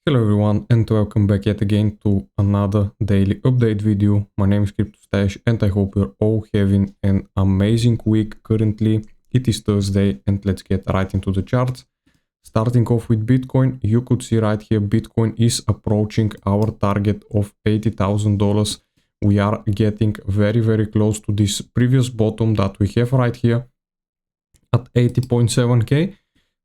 Hello everyone and welcome back yet again to another daily update video. My name is CryptoStash and I hope you're all having an amazing week. Currently it is Thursday and let's get right into the charts. Starting off with Bitcoin, you could see right here Bitcoin is approaching our target of $80,000. We are getting very close to this previous bottom that we have right here at 80.7k.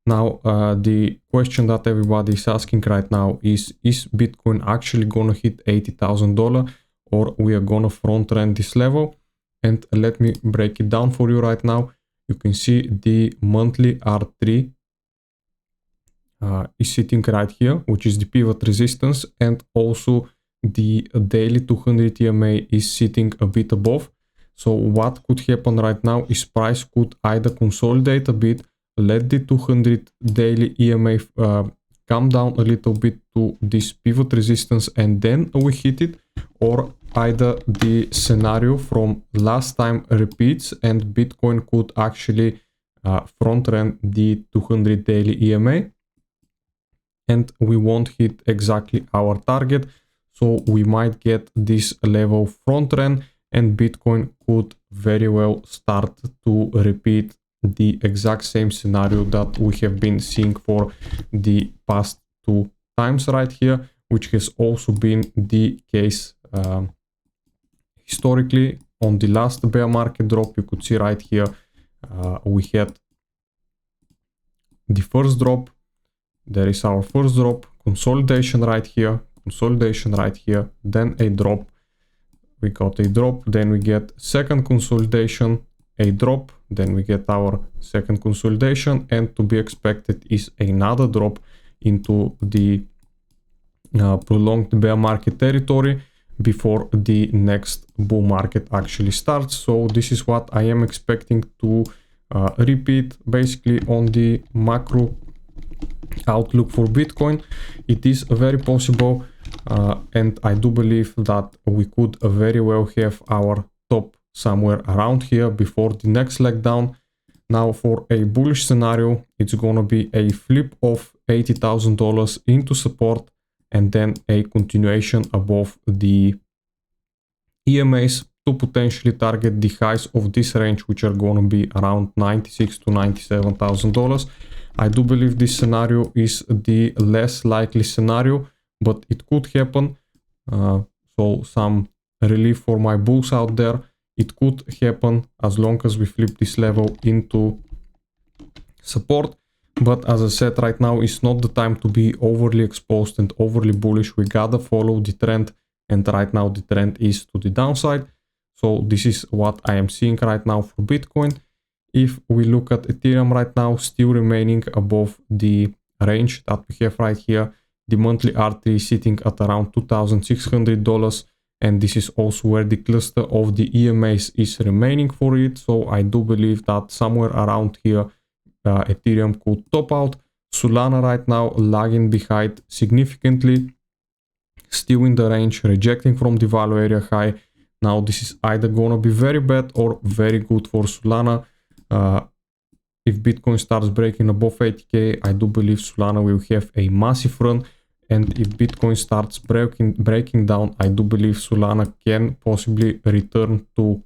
Now, the question that everybody is asking right now is Bitcoin actually gonna hit $80,000 or we are gonna front run this level? And let me break it down for you right now. You can see the monthly R3 is sitting right here, which is the pivot resistance, and also the daily 200 EMA is sitting a bit above. So what could happen right now is price could either consolidate a bit, let the 200 daily EMA come down a little bit to this pivot resistance and then we hit it, or either the scenario from last time repeats and Bitcoin could actually front run the 200 daily EMA and we won't hit exactly our target. So we might get this level front run and Bitcoin could very well start to repeat the exact same scenario that we have been seeing for the past two times right here, which has also been the case historically. On the last bear market drop, you could see right here we had the first drop. There is our first drop, consolidation right here, then a drop. We got a drop, then we get second consolidation, a drop, then we get our second consolidation, and to be expected is another drop into the prolonged bear market territory before the next bull market actually starts. So this is what I am expecting to repeat basically on the macro outlook for Bitcoin. It is very possible and I do believe that we could very well have our top somewhere around here before the next leg down. Now for a bullish scenario, it's gonna be a flip of $80,000 into support and then a continuation above the EMAs to potentially target the highs of this range, which are gonna be around $96,000 to $97,000. I do believe this scenario is the less likely scenario, but it could happen. So some relief for my bulls out there. It could happen as long as we flip this level into support. But as I said, right now is not the time to be overly exposed and overly bullish. We gotta follow the trend. And right now the trend is to the downside. So this is what I am seeing right now for Bitcoin. If we look at Ethereum right now, still remaining above the range that we have right here. The monthly R3 is sitting at around $2,600. And this is also where the cluster of the EMAs is remaining for it. So I do believe that somewhere around here, Ethereum could top out. Solana right now lagging behind significantly. Still in the range, rejecting from the value area high. Now this is either gonna be very bad or very good for Solana. If Bitcoin starts breaking above 80k, I do believe Solana will have a massive run. And if Bitcoin starts breaking down, I do believe Solana can possibly return to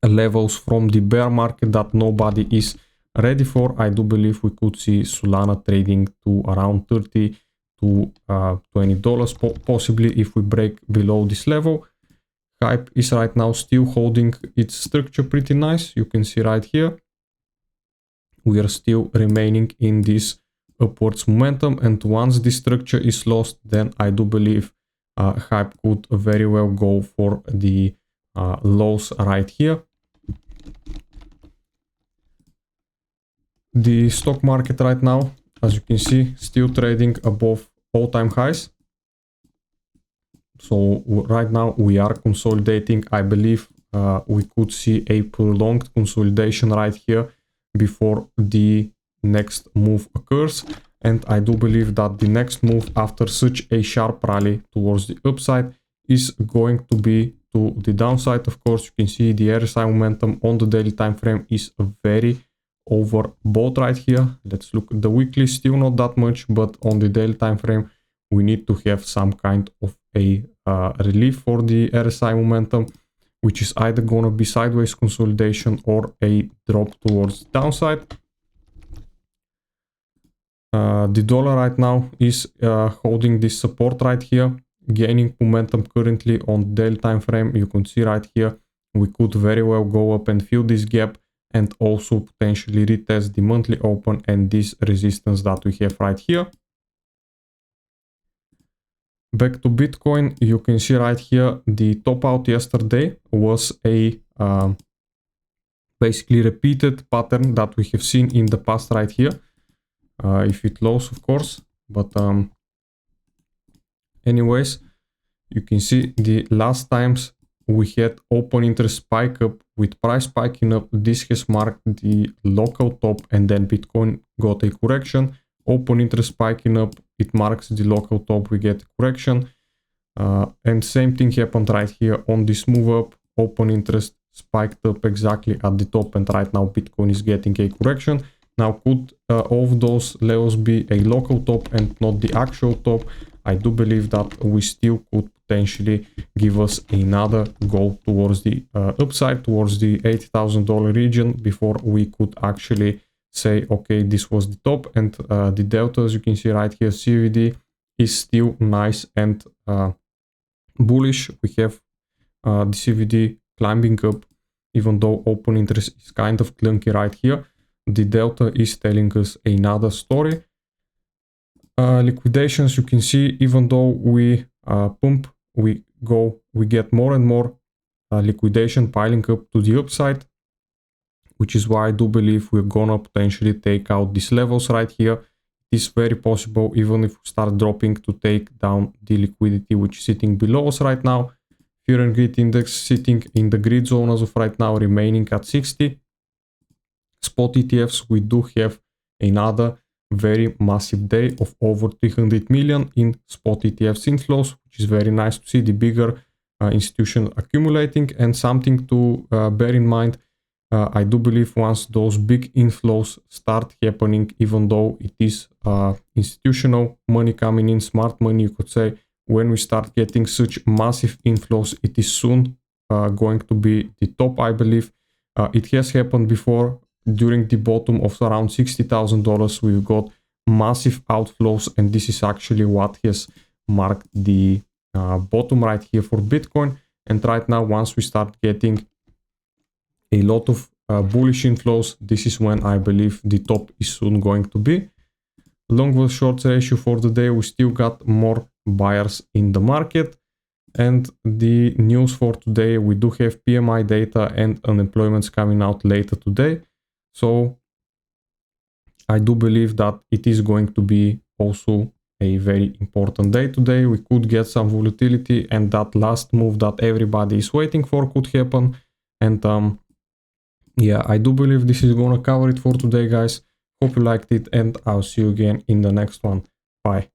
levels from the bear market that nobody is ready for. I do believe we could see Solana trading to around $30 to $20 possibly if we break below this level. Hype is right now still holding its structure pretty nice. You can see right here we are still remaining in this upwards momentum, and once the structure is lost, then I do believe Hype could very well go for the lows right here. The stock market right now, as you can see, still trading above all-time highs. So right now we are consolidating. I believe we could see a prolonged consolidation right here before the next move occurs. And I do believe that the next move after such a sharp rally towards the upside is going to be to the downside. Of course, you can see the RSI momentum on the daily time frame is very overbought right here. Let's look at the weekly, still not that much, but on the daily time frame we need to have some kind of a relief for the RSI momentum, which is either gonna be sideways consolidation or a drop towards the downside. The dollar right now is holding this support right here, gaining momentum currently on the daily time frame. You can see right here, we could very well go up and fill this gap and also potentially retest the monthly open and this resistance that we have right here. Back to Bitcoin, you can see right here, the top out yesterday was a basically repeated pattern that we have seen in the past right here. If it lows, of course, but anyways, you can see the last times we had open interest spike up with price spiking up. This has marked the local top and then Bitcoin got a correction. Open interest spiking up, it marks the local top, we get a correction. And same thing happened right here on this move up. Open interest spiked up exactly at the top and right now Bitcoin is getting a correction. Now, could all of those levels be a local top and not the actual top? I do believe that we still could potentially give us another go towards the upside, towards the $80,000 region before we could actually say, okay, this was the top. And the delta, as you can see right here, CVD is still nice and bullish. We have the CVD climbing up, even though open interest is kind of clunky right here. The delta is telling us another story. Liquidations, you can see, even though we pump, we get more and more liquidation piling up to the upside, which is why I do believe we're gonna potentially take out these levels right here. It is very possible, even if we start dropping, to take down the liquidity which is sitting below us right now. Fear and Greed Index sitting in the grid zone as of right now, remaining at 60. Spot ETFs, we do have another very massive day of over 300 million in spot ETFs inflows, which is very nice to see the bigger institution accumulating. And something to bear in mind, I do believe once those big inflows start happening, even though it is institutional money coming in, smart money, you could say, when we start getting such massive inflows, it is soon going to be the top, I believe. It has happened before. During the bottom of around $60,000, we've got massive outflows, and this is actually what has marked the bottom right here for Bitcoin. And right now, once we start getting a lot of bullish inflows, this is when I believe the top is soon going to be. Long versus short ratio for the day, we still got more buyers in the market. And the news for today, we do have PMI data and unemployment's coming out later today. So I do believe that it is going to be also a very important day today. We could get some volatility and that last move that everybody is waiting for could happen. And yeah, I do believe this is going to cover it for today, guys. Hope you liked it and I'll see you again in the next one. Bye.